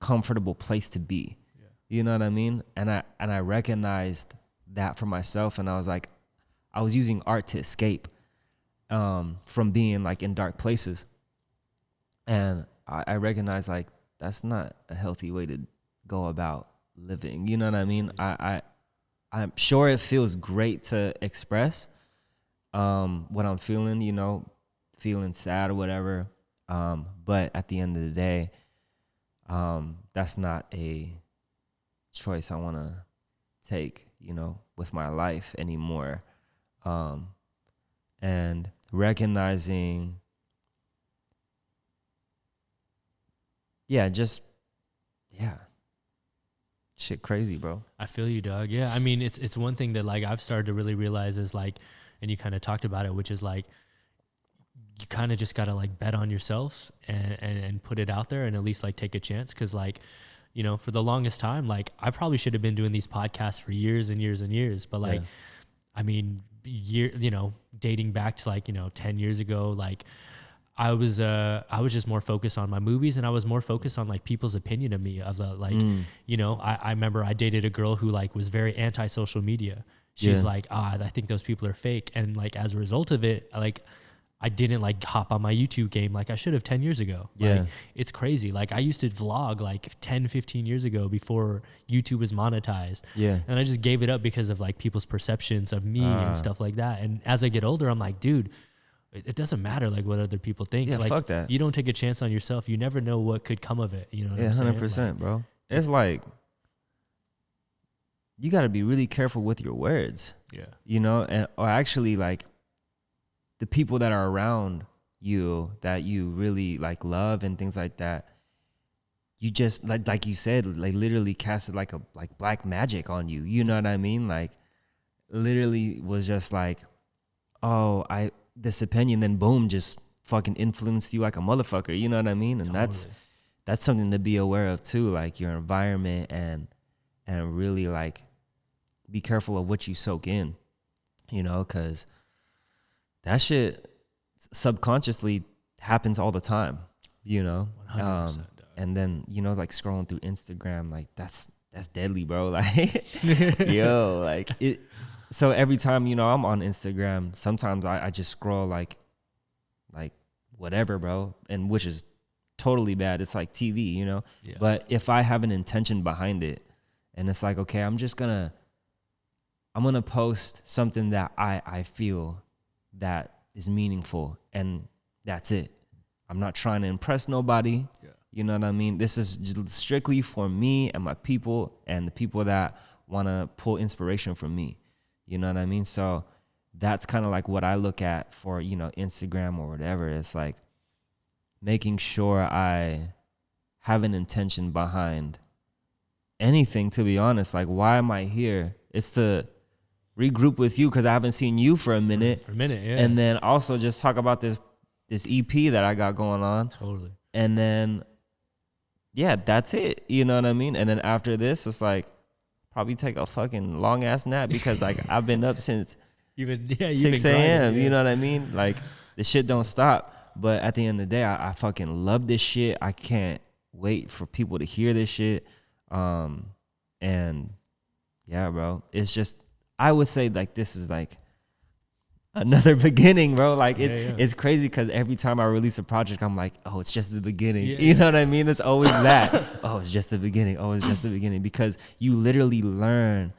comfortable place to be. You know what I mean? And I recognized that for myself, and I was like, I was using art to escape from being like in dark places. And I recognized like that's not a healthy way to go about living. You know what I mean? I'm sure it feels great to express, what I'm feeling, you know, feeling sad or whatever. But at the end of the day, that's not a choice I want to take, you know, with my life anymore. And recognizing, shit crazy, bro. I feel you, dog. Yeah, I mean, it's one thing that like I've started to really realize is like, and you kind of talked about it, which is like, you kind of just gotta like bet on yourself and put it out there and at least like take a chance. Cause like, you know, for the longest time, like I probably should have been doing these podcasts for years and years and years. But like, I mean, dating back to like, 10 years ago, like I was just more focused on my movies, and I was more focused on like people's opinion of me, of the like, I remember I dated a girl who like was very anti-social media. She's like, I think those people are fake. And like, as a result of it, like, I didn't like hop on my YouTube game like I should have 10 years ago. Like, it's crazy. Like I used to vlog like 10, 15 years ago before YouTube was monetized. Yeah. And I just gave it up because of like people's perceptions of me and stuff like that. And as I get older, I'm like, dude, it doesn't matter like what other people think. Yeah, like, fuck that. You don't take a chance on yourself. You never know what could come of it. You know what I'm saying? 100%, like, bro. It's like, you got to be really careful with your words. Yeah. You know, or actually like, the people that are around you that you really like love and things like that, you just like you said, like literally casted like black magic on you. You know what I mean? Like literally was just like, this opinion, then boom, just fucking influenced you like a motherfucker. You know what I mean? And totally. that's something to be aware of too, like your environment and really like be careful of what you soak in, you know, because that shit subconsciously happens all the time, you know? 100%, and then, you know, like scrolling through Instagram, like that's deadly, bro. Like, yo, like it. So every time, you know, I'm on Instagram, sometimes I just scroll like whatever, bro. And which is totally bad. It's like TV, you know? Yeah. But if I have an intention behind it and it's like, okay, I'm going to post something that I feel that is meaningful, and that's it. I'm not trying to impress nobody. Yeah. You know what I mean? This is just strictly for me and my people and the people that want to pull inspiration from me. You know what I mean? So that's kind of like what I look at for, you know, Instagram or whatever. It's like making sure I have an intention behind anything, to be honest. Like, why am I here? It's to regroup with you because I haven't seen you for a minute. Yeah. And then also just talk about this EP that I got going on. Totally. And then, yeah, that's it. You know what I mean? And then after this, it's like probably take a fucking long ass nap because like I've been up since 6 a.m. You know what I mean? Like the shit don't stop. But at the end of the day, I fucking love this shit. I can't wait for people to hear this shit. And yeah, bro, it's just, I would say like this is like another beginning, bro. Like it's crazy because every time I release a project, I'm like, oh, it's just the beginning. Yeah. You know what I mean? It's always that. Oh, it's just the beginning. Oh, it's just the beginning. Because you literally learn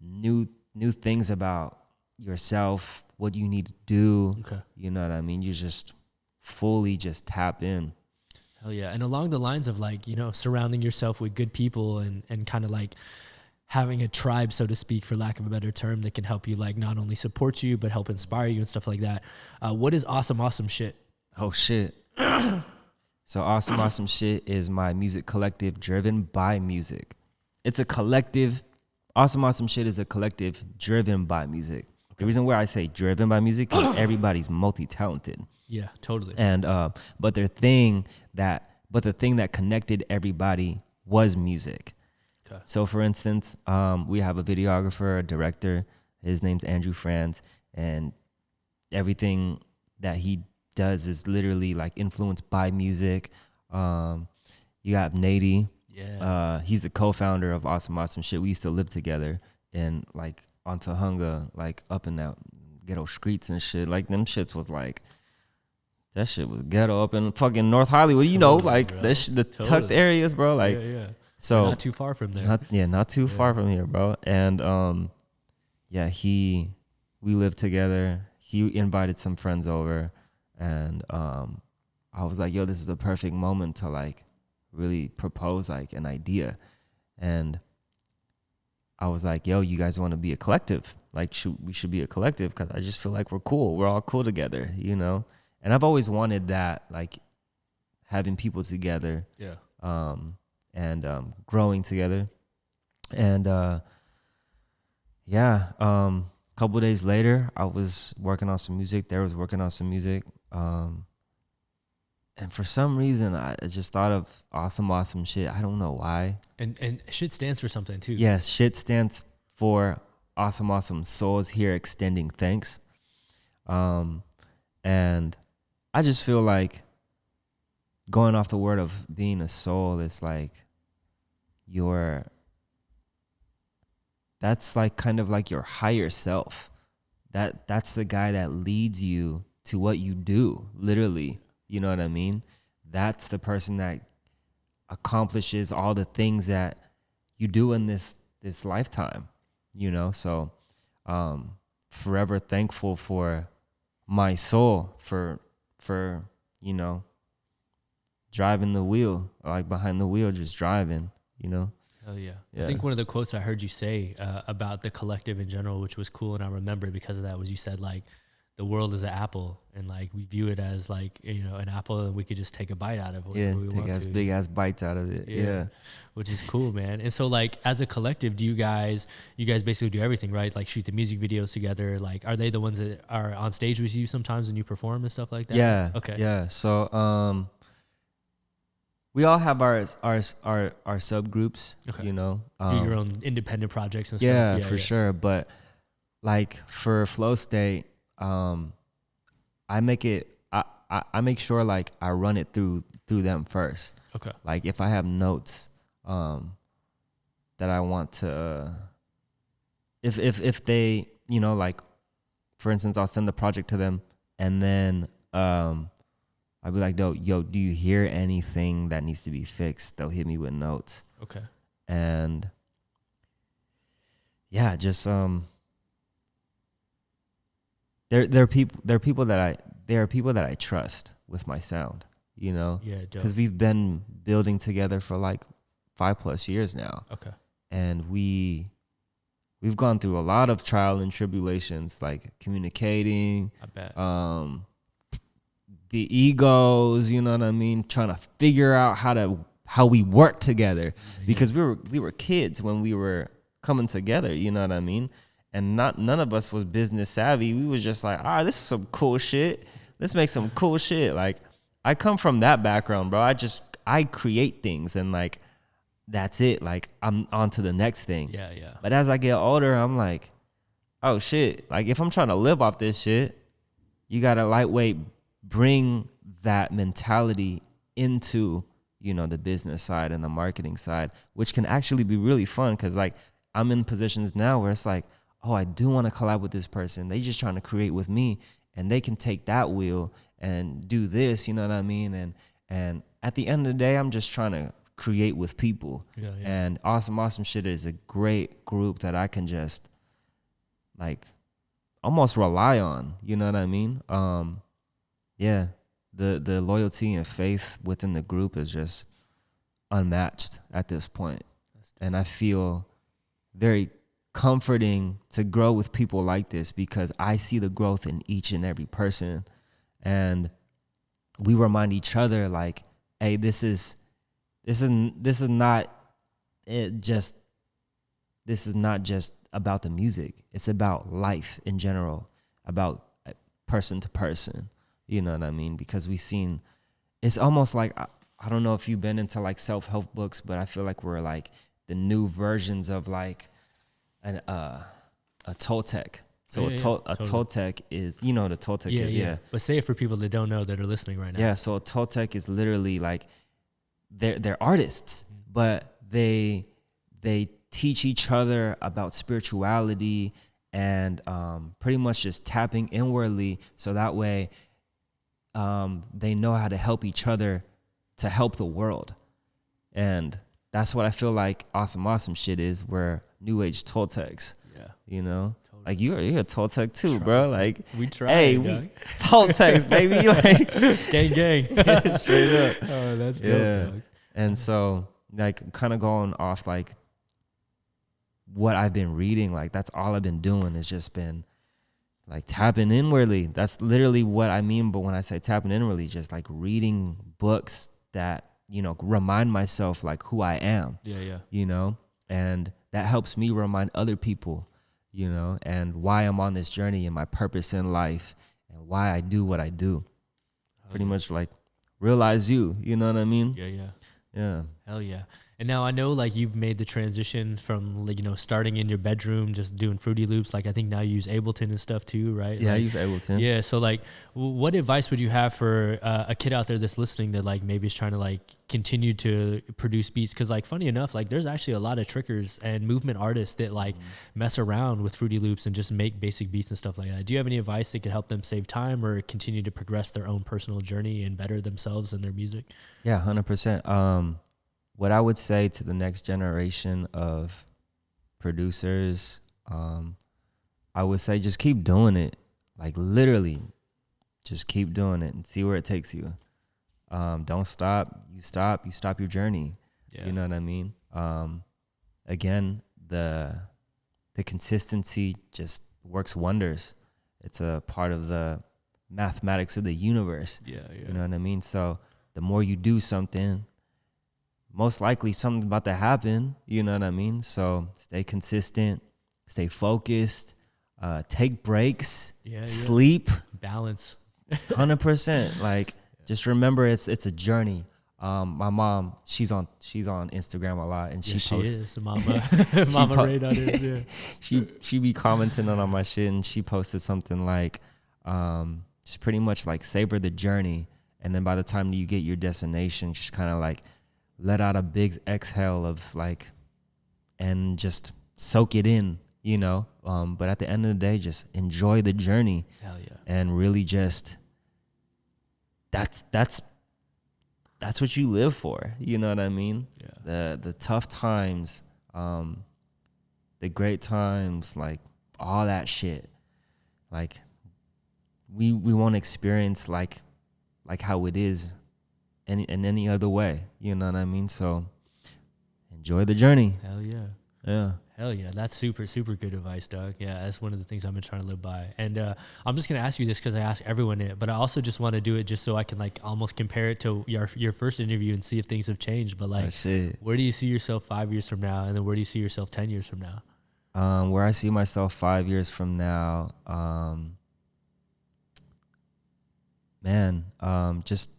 new things about yourself, what you need to do. Okay. You know what I mean? You just fully just tap in. Hell yeah. And along the lines of like, you know, surrounding yourself with good people and kind of like having a tribe, so to speak, for lack of a better term, that can help you like not only support you, but help inspire you and stuff like that. What is Awesome Shit? Oh, shit. So Awesome Shit is my music collective driven by music. It's a collective. Awesome Shit is a collective driven by music. Okay. The reason why I say driven by music is everybody's multi-talented. Yeah, totally. And but the thing that connected everybody was music. Okay. So for instance, we have a videographer, a director. His name's Andrew Franz, and everything that he does is literally like influenced by music. You got Nady. Yeah. He's the co-founder of Awesome Shit. We used to live together in like on Tahunga, like up in that ghetto streets and shit. Like them shits was like, that shit was ghetto up in fucking North Hollywood. You know, like the tucked areas, bro. Like, yeah. So not too far from there. Not too far from here, bro. And we lived together. he invited some friends over, and I was like, yo, this is the perfect moment to like really propose like an idea. And I was like, yo, you guys want to be a collective? Like, we should be a collective, because I just feel like we're cool. We're all cool together, you know? And I've always wanted that, like having people together, and growing together. And couple of days later, I was working on some music. There was working on some music. And for some reason, I just thought of awesome shit. I don't know why. And shit stands for something too. Yes, shit stands for awesome souls here extending thanks. And I just feel like going off the word of being a soul, it's like that's like kind of like your higher self. That's the guy that leads you to what you do, literally. You know what I mean? That's the person that accomplishes all the things that you do in this lifetime, you know? So forever thankful for my soul for you know, driving the wheel, like behind the wheel, just driving, you know? Oh yeah. I think one of the quotes I heard you say about the collective in general, which was cool, and I remember it because of that, was you said like, the world is an apple, and like we view it as like, you know, an apple, and we could just take a bite out of it whenever we want to. Big ass bites out of it. Yeah. Which is cool, man. And so like as a collective, you guys basically do everything, right? Like shoot the music videos together. Like, are they the ones that are on stage with you sometimes when you perform and stuff like that? Yeah. Okay. Yeah. So we all have our subgroups, okay. You know. Do your own independent projects and stuff. Yeah, for sure. But like for Flow State, I make sure like I run it through them first. Okay. Like if I have notes that I want to if they, you know, like for instance, I'll send the project to them, and then I'll be like, yo, do you hear anything that needs to be fixed? They'll hit me with notes. Okay. And yeah, just There are people that I trust with my sound, you know? Yeah, because we've been building together for like 5+ years now. Okay. And we've gone through a lot of trial and tribulations, like communicating, I bet. The egos, you know what I mean? Trying to figure out how we work together, because we were kids when we were coming together, you know what I mean? And none of us was business savvy. We was just like, this is some cool shit. Let's make some cool shit. Like, I come from that background, bro. I create things, and like, that's it. Like, I'm on to the next thing. Yeah. But as I get older, I'm like, oh shit. Like, if I'm trying to live off this shit, you gotta lightweight bring that mentality into, you know, the business side and the marketing side, which can actually be really fun, because like I'm in positions now where it's like, oh, I do want to collab with this person. They just trying to create with me, and they can take that wheel and do this, you know what I mean? And at the end of the day, I'm just trying to create with people. Yeah. And Awesome Shit is a great group that I can just like almost rely on, you know what I mean? Yeah, the loyalty and faith within the group is just unmatched at this point. And I feel very comforting to grow with people like this, because I see the growth in each and every person, and we remind each other like, hey, this is not just about the music. It's about life in general, about person to person, you know what I mean? Because we've seen, it's almost like, I don't know if you've been into like self-help books, but I feel like we're like the new versions of like a Toltec. So a Toltec is, you know what a Toltec is? Yeah. But say it for people that don't know, that are listening right now. Yeah, so a Toltec is literally like, they're artists, but they teach each other about spirituality and pretty much just tapping inwardly, so that way they know how to help each other to help the world. And that's what I feel like awesome shit is. We're new age Toltecs. Yeah. You know? Like you're a Toltec too, bro. Like we try. Hey, we Toltecs, baby. Like gang. straight up. Oh, that's dope, dog. And so like kind of going off like what I've been reading, like that's all I've been doing is just been like tapping inwardly. That's literally what I mean. But when I say tapping inwardly, just like reading books that, you know, remind myself like who I am. Yeah. You know, and that helps me remind other people, you know, and why I'm on this journey and my purpose in life and why I do what I do. Pretty much like realize you know what I mean? Yeah. Hell yeah. And now I know like you've made the transition from like, you know, starting in your bedroom, just doing Fruity Loops. Like I think now you use Ableton and stuff too, right? Yeah, like, I use Ableton. Yeah. So like what advice would you have for a kid out there that's listening that like maybe is trying to like continue to produce beats? Cause like funny enough, like there's actually a lot of trickers and movement artists that like mess around with Fruity Loops and just make basic beats and stuff like that. Do you have any advice that could help them save time or continue to progress their own personal journey and better themselves and their music? Yeah, 100%. What I would say to the next generation of producers, I would say just keep doing it. Like literally, just keep doing it and see where it takes you. Don't stop. You stop your journey. Yeah. You know what I mean? Again, the consistency just works wonders. It's a part of the mathematics of the universe. Yeah. You know what I mean? So the more you do something, most likely something's about to happen, you know what I mean? So stay consistent, stay focused, take breaks, sleep. Balance. 100%. Like, just remember it's a journey. My mom, she's on Instagram a lot, and she posts. She is, Mama Reynon is, yeah. She be commenting on my shit, and she posted something like, just pretty much like savor the journey, and then by the time you get your destination, just kind of like let out a big exhale of like, and just soak it in, you know. But at the end of the day, just enjoy the journey. Hell yeah. And really just that's what you live for. You know what I mean? Yeah. The tough times, the great times, like all that shit. Like we won't experience like how it is in any other way, you know what I mean? So enjoy the journey. Hell yeah. Yeah. Hell yeah. That's super, super good advice, Doug. Yeah, that's one of the things I've been trying to live by. And I'm just going to ask you this because I ask everyone it, but I also just want to do it just so I can like almost compare it to your first interview and see if things have changed. But like, where do you see yourself 5 years from now? And then where do you see yourself 10 years from now? Where I see myself 5 years from now, just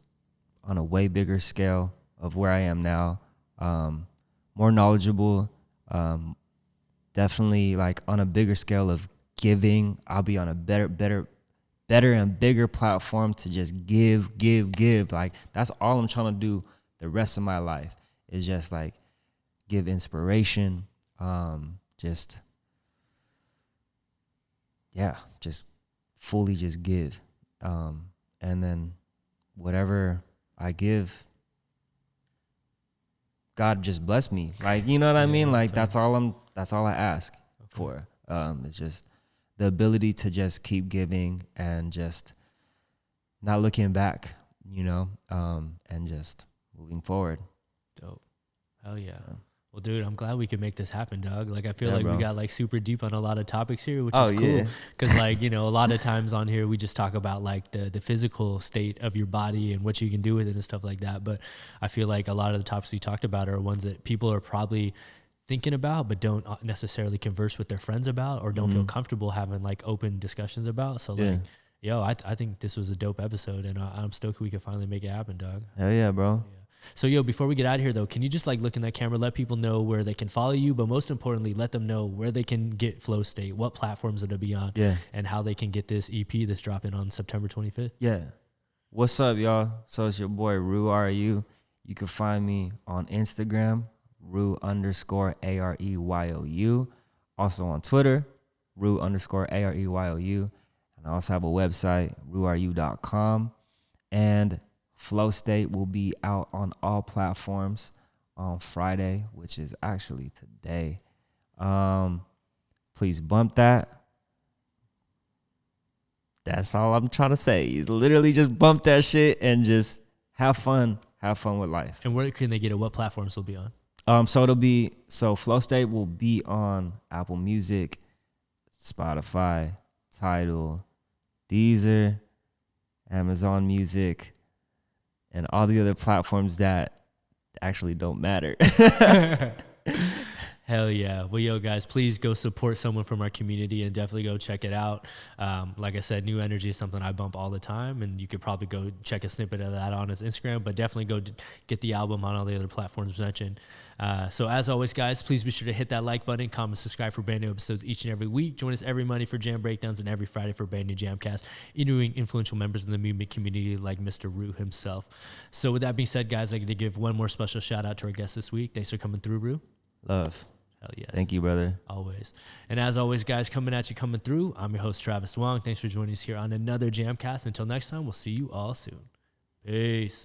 on a way bigger scale of where I am now, more knowledgeable, definitely like on a bigger scale of giving. I'll be on a better and bigger platform to just give. Like that's all I'm trying to do the rest of my life is just like give inspiration, just fully just give. And then whatever I give, God just bless me. Like, you know what I mean? Like that's all I ask for. It's just the ability to just keep giving and just not looking back, you know, and just moving forward. Dope. Hell yeah. Well, dude, I'm glad we could make this happen, dog. Like, I feel like bro. we got like super deep on a lot of topics here, which is cool. Because like, you know, a lot of times on here, we just talk about like the physical state of your body and what you can do with it and stuff like that. But I feel like a lot of the topics we talked about are ones that people are probably thinking about, but don't necessarily converse with their friends about, or don't feel comfortable having like open discussions about. So like, yo, I think this was a dope episode, and I'm stoked we could finally make it happen, dog. Hell yeah, bro. Yeah. So, yo, before we get out of here, though, can you just, like, look in that camera, let people know where they can follow you, but most importantly, let them know where they can get Flow State, what platforms it'll be on, and how they can get this EP that's dropping on September 25th? Yeah. What's up, y'all? So it's your boy, Ru AREYOU. You can find me on Instagram, Ru_AREYOU. Also on Twitter, Ru_AREYOU. And I also have a website, ruareyou.com. And Flow State will be out on all platforms on Friday, which is actually today. Please bump that. That's all I'm trying to say. Is literally just bump that shit and just have fun. Have fun with life. And where can they get it? What platforms will be on? So Flow State will be on Apple Music, Spotify, Tidal, Deezer, Amazon Music, and all the other platforms that actually don't matter. Hell yeah. Well, yo, guys, please go support someone from our community and definitely go check it out. Like I said, New Energy is something I bump all the time, and you could probably go check a snippet of that on his Instagram, but definitely go get the album on all the other platforms mentioned. So as always, guys, please be sure to hit that like button, comment, subscribe for brand new episodes each and every week. Join us every Monday for Jam Breakdowns and every Friday for brand new JAMCast, interviewing influential members in the music community like Mr. Ru himself. So with that being said, guys, I'm going to give one more special shout out to our guest this week. Thanks for coming through, Ru. Love. Hell yes. Thank you, brother. Always. And as always, guys, coming at you, coming through, I'm your host, Travis Wong. Thanks for joining us here on another JAMCast. Until next time, we'll see you all soon. Peace.